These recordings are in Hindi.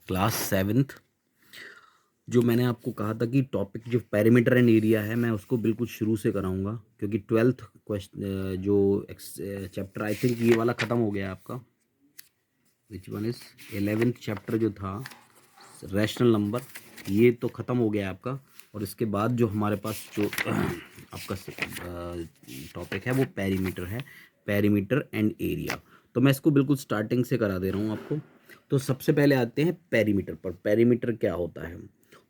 Class seventh. जो मैंने आपको कहा था कि टॉपिक जो पेरीमीटर एंड एरिया है मैं उसको बिल्कुल शुरू से कराऊंगा, क्योंकि ट्वेल्थ क्वेश्चन जो चैप्टर आई थिंक ये वाला ख़त्म हो गया है आपका। Which one is 11th chapter जो था रैशनल नंबर, ये तो ख़त्म हो गया है आपका। और इसके बाद जो हमारे पास जो आपका टॉपिक है वो पेरीमीटर है, पेरीमीटर एंड एरिया। तो मैं इसको बिल्कुल स्टार्टिंग से करा दे रहा हूँ आपको। तो सबसे पहले आते हैं पेरीमीटर पर। पेरीमीटर क्या होता है?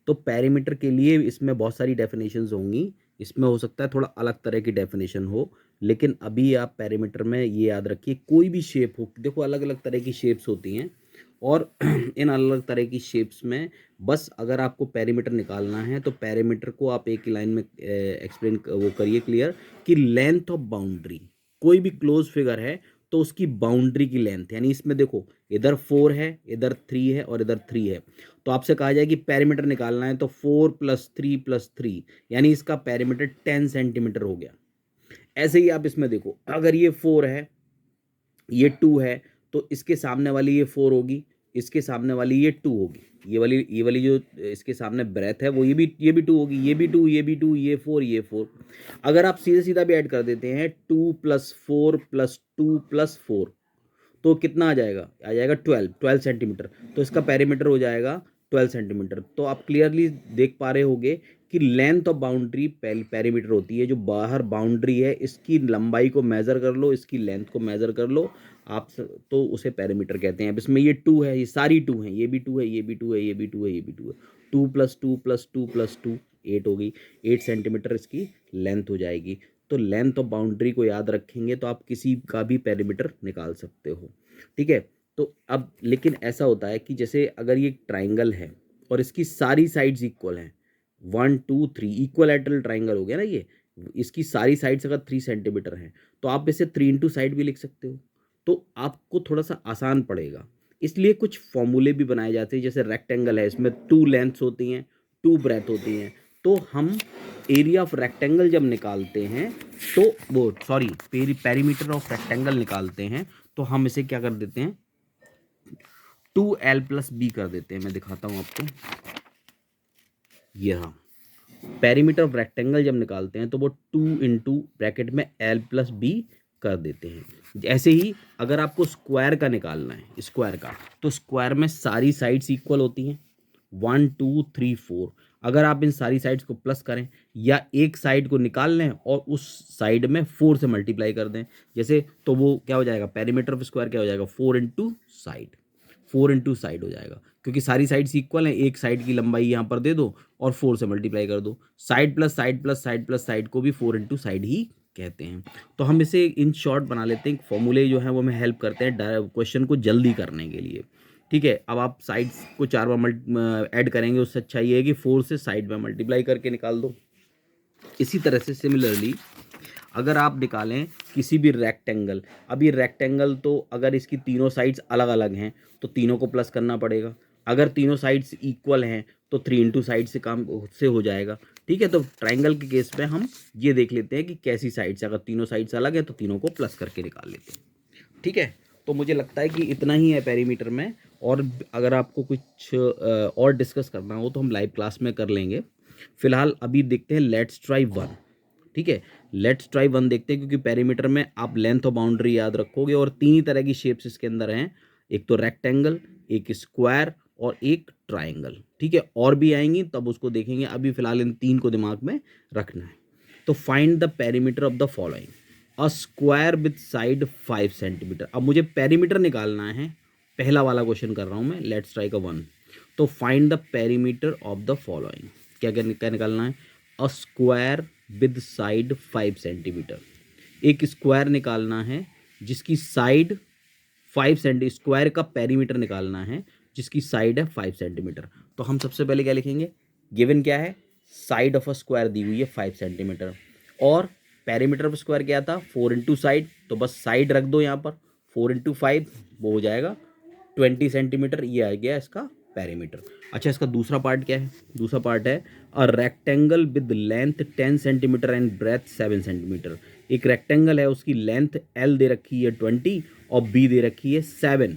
तो पेरीमीटर के लिए इसमें बहुत सारी डेफिनेशंस होंगी। इसमें हो सकता है थोड़ा अलग तरह की डेफिनेशन हो, लेकिन अभी आप पेरीमीटर में ये याद रखिए, कोई भी शेप हो, देखो अलग अलग तरह की शेप्स होती हैं, और इन अलग अलग तरह की शेप्स में बस अगर आपको पेरीमीटर निकालना है तो पेरीमीटर को आप एक लाइन में एक्सप्लेन वो करिए क्लियर, कि लेंथ ऑफ बाउंड्री, कोई भी क्लोज फिगर है तो उसकी बाउंड्री की लेंथ, यानी इसमें देखो इधर 4 है, इधर 3 है और इधर 3 है, तो आपसे कहा जाए कि पेरीमीटर निकालना है तो 4 + 3 + 3, यानी इसका पेरीमीटर 10 सेंटीमीटर हो गया। ऐसे ही आप इसमें देखो, अगर ये 4 है, ये 2 है, तो इसके सामने वाली ये 4 होगी, इसके सामने वाली ये 2 होगी, ये वाली जो इसके सामने ब्रेथ है वो ये भी 2 होगी, ये भी 2, ये भी 2, ये 4, ये 4। अगर आप सीधे सीधा भी ऐड कर देते हैं 2 + 4 + 2 + 4, तो कितना आ जाएगा 12 सेंटीमीटर। तो इसका पेरीमीटर हो जाएगा 12 सेंटीमीटर। तो आप क्लियरली देख पा रहे होंगे कि लेंथ ऑफ बाउंड्री पेरीमीटर होती है, जो बाहर बाउंड्री है इसकी लंबाई को मेजर कर लो, इसकी लेंथ को मेजर कर लो आप, तो उसे पेरीमीटर कहते हैं। अब इसमें ये 2 है, ये सारी 2 हैं, ये भी 2 है, ये भी 2 है, ये भी 2 है, ये भी 2 है, 2 + 2 + 2 + 2 8 हो गई। 8 सेंटीमीटर इसकी लेंथ हो जाएगी। तो लेंथ ऑफ बाउंड्री को याद रखेंगे तो आप किसी का भी पेरीमीटर निकाल सकते हो, ठीक है। तो अब लेकिन ऐसा होता है कि जैसे अगर ये ट्राइंगल है और इसकी सारी साइड्स इक्वल हैं, 1 2 3 इक्वलैटरल ट्राइंगल हो गया ना ये, इसकी सारी साइड्स अगर 3 सेंटीमीटर हैं तो आप इसे 3 इंटू साइड भी लिख सकते हो, तो आपको थोड़ा सा आसान पड़ेगा। इसलिए कुछ फॉर्मूले भी बनाए जाते हैं, जैसे रेक्टेंगल है, इसमें 2 लेंथ्स होती हैं, 2 ब्रेथ होती हैं, तो हम एरिया ऑफ रेक्टेंगल जब निकालते हैं तो वो सॉरी पेरीमीटर ऑफ रेक्टेंगल निकालते हैं तो हम इसे क्या कर देते हैं 2l + b कर देते हैं। मैं दिखाता हूं आपको, ये रहा पेरीमीटर ऑफ रेक्टेंगल जब निकालते हैं तो वो 2 इंटू ब्रैकेट में l + b कर देते हैं। ऐसे ही अगर आपको स्क्वायर का निकालना है, स्क्वायर का, तो स्क्वायर में सारी साइड्स इक्वल होती हैं, 1 2 3 4। अगर आप इन सारी साइड्स को प्लस करें या एक साइड को निकाल लें और उस साइड में 4 से मल्टीप्लाई कर दें जैसे, तो वो क्या हो जाएगा, पेरीमीटर ऑफ स्क्वायर क्या हो जाएगा, 4 इंटू साइड, 4 इंटू साइड हो जाएगा, क्योंकि सारी साइड्स इक्वल हैं। एक साइड की लंबाई यहाँ पर दे दो और 4 से मल्टीप्लाई कर दो। Side plus side plus side plus side को भी 4 इंटू साइड ही कहते हैं। तो हम इसे इन शॉर्ट बना लेते हैं, फॉर्मूले जो हैं वो हमें हेल्प करते हैं क्वेश्चन को जल्दी करने के लिए, ठीक है। अब आप साइड्स को 4 बार ऐड करेंगे, उससे अच्छा ये है कि 4 से साइड में मल्टीप्लाई करके निकाल दो। इसी तरह से सिमिलरली अगर आप निकालें किसी भी रेक्टेंगल, अब ये रेक्टेंगल तो अगर इसकी तीनों साइड्स अलग अलग हैं तो तीनों को प्लस करना पड़ेगा। अगर तीनों साइड्स इक्वल हैं तो 3 इंटू साइड से काम से हो जाएगा, ठीक है। तो ट्राइंगल के केस में हम ये देख लेते हैं कि कैसी साइड्स, अगर तीनों साइड्स अलग है तो तीनों को प्लस करके निकाल लेते हैं, ठीक है। तो मुझे लगता है कि इतना ही है पेरीमीटर में, और अगर आपको कुछ और डिस्कस करना हो तो हम लाइव क्लास में कर लेंगे। फिलहाल अभी देखते हैं लेट्स ट्राई 1, ठीक है। लेट्स ट्राई 1 देखते हैं, क्योंकि पेरीमीटर में आप लेंथ और बाउंड्री याद रखोगे, और 3 ही तरह की शेप्स इसके अंदर हैं, एक तो रेक्टेंगल, एक स्क्वायर और एक ट्राइंगल, ठीक है। और भी आएंगी तब उसको देखेंगे, अभी फिलहाल इन 3 को दिमाग में रखना है। तो find the perimeter of the following, a square with side 5 centimetre. अब मुझे पेरीमीटर निकालना है, पहला वाला क्वेश्चन कर रहा हूं मैं, लेट्स ट्राई का 1। तो find the perimeter of the following, क्या क्या क्या निकालना है, a square with side 5 centimetre, एक स्क्वायर निकालना है जिसकी साइड 5 सेंटी, स्क्वायर का पेरीमीटर निकालना है जिसकी साइड है 5 सेंटीमीटर। तो हम सबसे पहले क्या लिखेंगे, गिवन क्या है, साइड ऑफ अ स्क्वायर दी हुई है 5 सेंटीमीटर, और पेरीमीटर ऑफ स्क्वायर क्या था, 4 इंटू साइड, तो बस साइड रख दो यहाँ पर, 4 इंटू 5 वो हो जाएगा 20 सेंटीमीटर, ये आ गया इसका पेरीमीटर। अच्छा, इसका दूसरा पार्ट क्या है, दूसरा पार्ट है a rectangle with length 10 centimetre and breadth 7 centimetre. एक रेक्टेंगल है, उसकी लेंथ L दे रखी है 20 और B दे रखी है 7,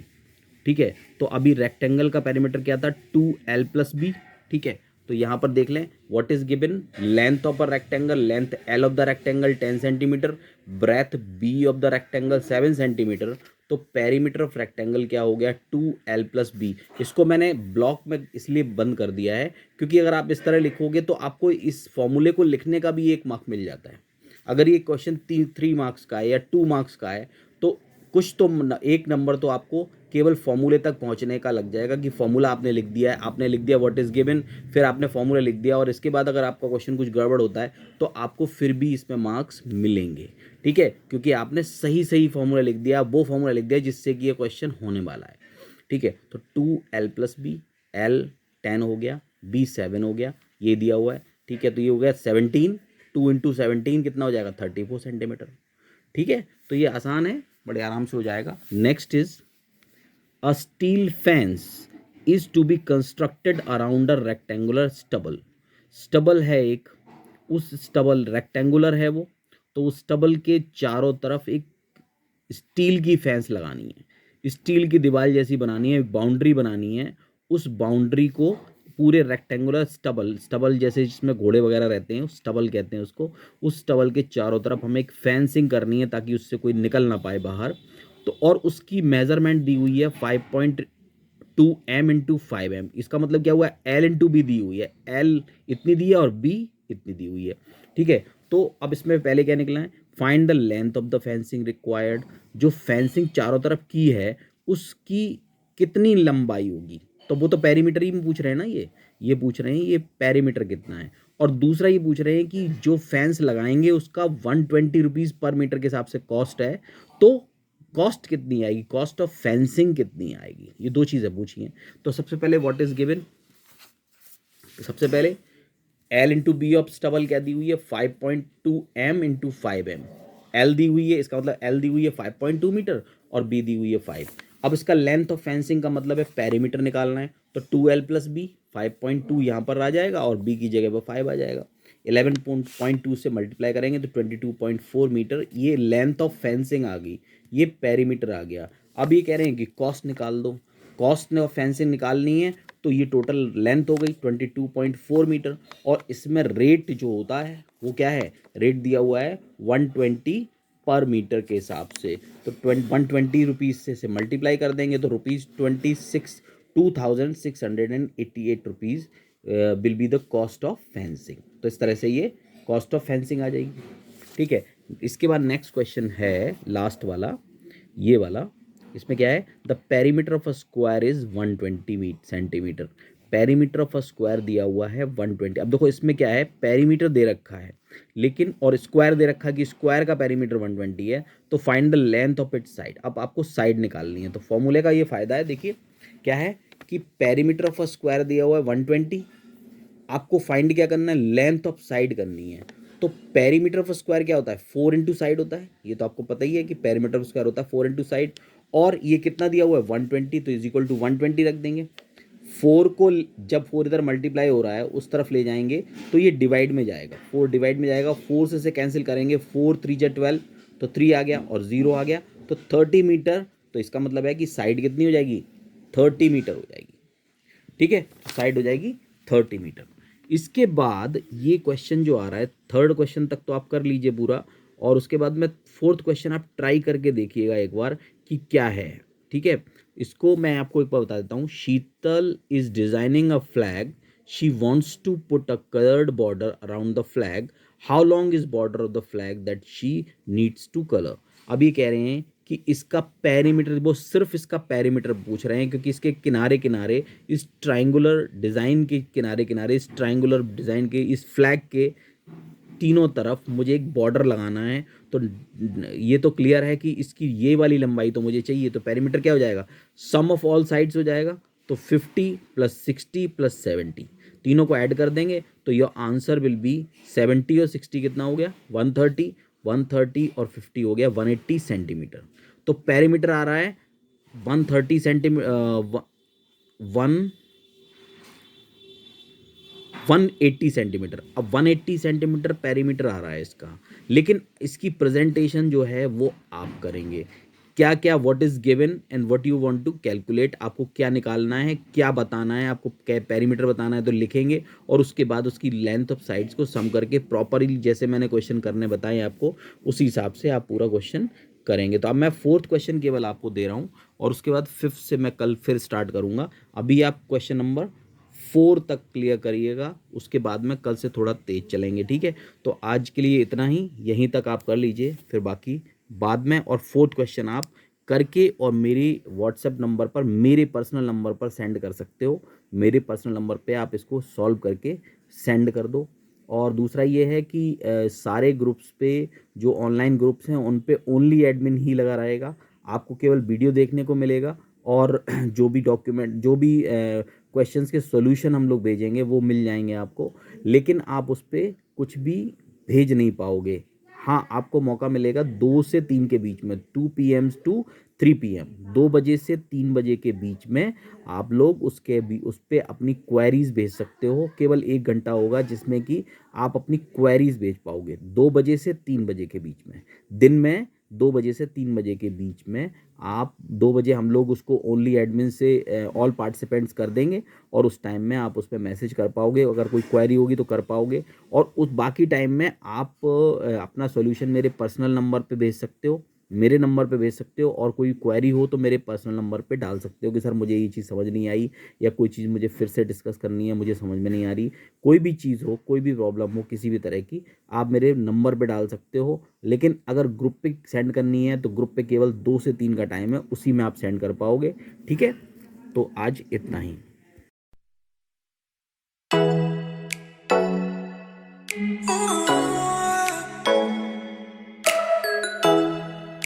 ठीक है। तो अभी रेक्टेंगल का पेरीमीटर क्या था, 2l+b, ठीक है। तो यहाँ पर देख लें what is given, length of a rectangle, length l of the rectangle 10 centimetre, breadth b of the rectangle 7 centimetre. तो पेरीमीटर ऑफ रेक्टेंगल क्या हो गया, 2l+b। इसको मैंने ब्लॉक में इसलिए बंद कर दिया है क्योंकि अगर आप इस तरह लिखोगे तो आपको इस फॉर्मूले को लिखने का भी 1 मार्क मिल जाता है। अगर ये क्वेश्चन 3 मार्क्स का है या 2 मार्क्स का है तो कुछ तो 1 नंबर तो आपको केवल फॉर्मूले तक पहुंचने का लग जाएगा कि फॉर्मूला आपने लिख दिया है, आपने लिख दिया व्हाट इज गिवन, फिर आपने फॉर्मूला लिख दिया और इसके बाद अगर आपका क्वेश्चन कुछ गड़बड़ होता है तो आपको फिर भी इसमें मार्क्स मिलेंगे, ठीक है, क्योंकि आपने सही सही फॉर्मूला लिख दिया, वो फॉर्मूला लिख दिया जिससे कि ये क्वेश्चन होने वाला है, ठीक है। तो 2l+b, l 10 हो गया, b 7 हो गया, ये दिया हुआ है, ठीक है। तो ये हो गया 17, 2 × 17 कितना हो जाएगा, 34 सेंटीमीटर, ठीक है। तो ये आसान है, बड़े आराम से हो जाएगा। Next is a steel fence is to be constructed around a rectangular stubble. Stubble है एक, उस स्टबल रेक्टेंगुलर है वो, तो उस स्टबल के चारों तरफ एक स्टील की फेंस लगानी है, स्टील की दीवार जैसी बनानी है, एक बाउंड्री बनानी है। उस बाउंड्री को पूरे रेक्टेंगुलर स्टबल, स्टबल जैसे जिसमें घोड़े वगैरह रहते हैं, स्टबल कहते हैं उसको, उस स्टबल के चारों तरफ हमें एक फेंसिंग करनी है ताकि उससे कोई निकल ना पाए बाहर। तो और उसकी मेजरमेंट दी हुई है 5.2m×5m। इसका मतलब क्या हुआ, l×b दी हुई है, l इतनी दी है और b इतनी दी हुई है, ठीक है। तो अब इसमें पहले क्या निकला है, find the length of the fencing required. जो फेंसिंग चारों तरफ की है उसकी कितनी लंबाई होगी, तो वो तो पेरीमीटर ही में पूछ रहे हैं ना, ये पूछ रहे हैं ये पेरीमीटर कितना है। और दूसरा ये पूछ रहे हैं कि जो फेंस लगाएंगे उसका 120 रुपीज़ पर मीटर के हिसाब से कॉस्ट है, तो कॉस्ट कितनी आएगी, कॉस्ट ऑफ फेंसिंग कितनी आएगी, ये 2 चीज़ें पूछी हैं। तो सबसे पहले व्हाट इज गिवन, सबसे पहले l×b ऑफ स्टबल क्या दी हुई है, 5.2m×5m। l दी हुई है, इसका मतलब l दी हुई है 5.2 मीटर और b दी हुई है 5। अब इसका लेंथ ऑफ फेंसिंग का मतलब है पेरीमीटर निकालना है, तो 2l+b 5.2 यहाँ पर आ जाएगा और b की जगह पर 5 आ जाएगा। 11.2 से मल्टीप्लाई करेंगे तो 22.4 मीटर, ये लेंथ ऑफ फेंसिंग आ गई, ये पेरीमीटर आ गया। अब ये कह रहे हैं कि कॉस्ट निकाल दो, कॉस्ट ऑफ फेंसिंग निकालनी है, तो ये टोटल लेंथ हो गई 22.4 मीटर और इसमें रेट जो होता है वो क्या है, रेट दिया हुआ है 120 पर मीटर के हिसाब से। तो 120 रुपीज़ से मल्टीप्लाई कर देंगे तो rupees 2688 rupees will be the cost of fencing. तो इस तरह से ये कॉस्ट ऑफ फेंसिंग आ जाएगी, ठीक है। इसके बाद नेक्स्ट क्वेश्चन है लास्ट वाला, ये वाला। इसमें क्या है, the perimeter of a square is 120 centimetre. Perimeter of a square दिया हुआ है 120। अब देखो इसमें क्या है, पेरीमीटर दे रखा है लेकिन और स्क्वायर दे रखा है कि स्क्वायर का पेरीमीटर 120 है, तो find the length of its side. अब आपको साइड निकालनी है, तो फॉर्मूले का ये फायदा है, देखिए क्या है कि पेरीमीटर ऑफ अ स्क्वायर दिया हुआ है 120, आपको फाइंड क्या करना है, लेंथ ऑफ साइड करनी है। तो पेरीमीटर ऑफ स्क्वायर क्या होता है, 4 × साइड होता है, ये तो आपको पता ही है कि पेरीमीटर ऑफ स्क्वायर होता है 4 × साइड। और ये कितना दिया हुआ है 120, तो इज इक्वल टू 120 रख देंगे। 4 को जब 4 इधर मल्टीप्लाई हो रहा है उस तरफ ले जाएंगे तो ये डिवाइड में जाएगा, 4 डिवाइड में जाएगा, 4 से कैंसिल करेंगे, 4 3 × 12 तो 3 आ गया और 0 आ गया, तो 30 मीटर। तो इसका मतलब है कि साइड कितनी हो जाएगी, 30 मीटर हो जाएगी, ठीक है, साइड हो जाएगी 30 मीटर। इसके बाद ये क्वेश्चन जो आ रहा है, थर्ड क्वेश्चन तक तो आप कर लीजिए पूरा, और उसके बाद में फोर्थ क्वेश्चन आप ट्राई करके देखिएगा एक बार कि क्या है, ठीक है। इसको मैं आपको एक बार बता देता हूँ। Sheetal is designing a flag, she wants to put a coloured border around the flag, how long is border of the flag that she needs to colour. अभी कह रहे हैं कि इसका पेरीमीटर, वो सिर्फ इसका पेरीमीटर पूछ रहे हैं क्योंकि इसके किनारे किनारे, इस ट्राइंगुलर डिज़ाइन के किनारे किनारे, इस ट्राइंगुलर डिज़ाइन के इस फ्लैग के तीनों तरफ मुझे एक बॉर्डर लगाना है। तो ये तो क्लियर है कि इसकी ये वाली लंबाई तो मुझे चाहिए, तो पेरीमीटर क्या हो जाएगा, सम ऑफ ऑल साइड्स हो जाएगा, तो 50 + 60 + 70 तीनों को ऐड कर देंगे तो योर आंसर विल बी 70 और 60 कितना हो गया, 130, 130 और 50 हो गया 180 सेंटीमीटर। तो पेरीमीटर आ रहा है 130 सेंटीमीटर, 180 सेंटीमीटर। अब 180 सेंटीमीटर पेरीमीटर आ रहा है इसका, लेकिन इसकी प्रेजेंटेशन जो है वो आप करेंगे। क्या क्या, what is given and what you want to calculate, आपको क्या निकालना है, क्या बताना है, आपको क्या पेरीमीटर बताना है तो लिखेंगे, और उसके बाद उसकी लेंथ ऑफ साइड्स को सम करके प्रॉपरली जैसे मैंने क्वेश्चन करने बताए आपको उसी हिसाब से आप पूरा क्वेश्चन करेंगे। तो अब मैं फोर्थ क्वेश्चन केवल आपको दे रहा हूँ और उसके बाद फिफ्थ से मैं कल फिर स्टार्ट करूँगा। अभी आप क्वेश्चन नंबर 4 तक क्लियर करिएगा, उसके बाद में कल से थोड़ा तेज चलेंगे, ठीक है। तो आज के लिए इतना ही, यहीं तक आप कर लीजिए, फिर बाकी बाद में। और फोर्थ क्वेश्चन आप करके और मेरी व्हाट्सएप नंबर पर, मेरे पर्सनल नंबर पर सेंड कर सकते हो। मेरे पर्सनल नंबर पे आप इसको सॉल्व करके सेंड कर दो। और दूसरा ये है कि सारे ग्रुप्स पे, जो ऑनलाइन ग्रुप्स हैं उन पे ओनली एडमिन ही लगा रहेगा, आपको केवल वीडियो देखने को मिलेगा, और जो भी डॉक्यूमेंट, जो भी क्वेश्चंस के सॉल्यूशन हम लोग भेजेंगे वो मिल जाएंगे आपको, लेकिन आप उस पर कुछ भी भेज नहीं पाओगे। हाँ, आपको मौका मिलेगा 2 से 3 के बीच में, 2 PM टू 3 PM, 2 बजे से 3 बजे के बीच में आप लोग उसके भी उस पर अपनी क्वेरीज भेज सकते हो। केवल 1 घंटा होगा जिसमें कि आप अपनी क्वेरीज भेज पाओगे, 2 बजे से 3 बजे के बीच में, दिन में 2 बजे से 3 बजे के बीच में। आप 2 बजे हम लोग उसको ओनली एडमिन से ऑल पार्टिसिपेंट्स कर देंगे, और उस टाइम में आप उस पर मैसेज कर पाओगे, अगर कोई क्वेरी होगी तो कर पाओगे। और उस बाकी टाइम में आप अपना सॉल्यूशन मेरे पर्सनल नंबर पे भेज सकते हो, मेरे नंबर पे भेज सकते हो, और कोई क्वेरी हो तो मेरे पर्सनल नंबर पे डाल सकते हो कि सर मुझे ये चीज़ समझ नहीं आई, या कोई चीज़ मुझे फिर से डिस्कस करनी है, मुझे समझ में नहीं आ रही। कोई भी चीज़ हो, कोई भी प्रॉब्लम हो किसी भी तरह की, आप मेरे नंबर पे डाल सकते हो। लेकिन अगर ग्रुप पे सेंड करनी है तो ग्रुप पे केवल 2 से 3 का टाइम है, उसी में आप सेंड कर पाओगे, ठीक है। तो आज इतना ही।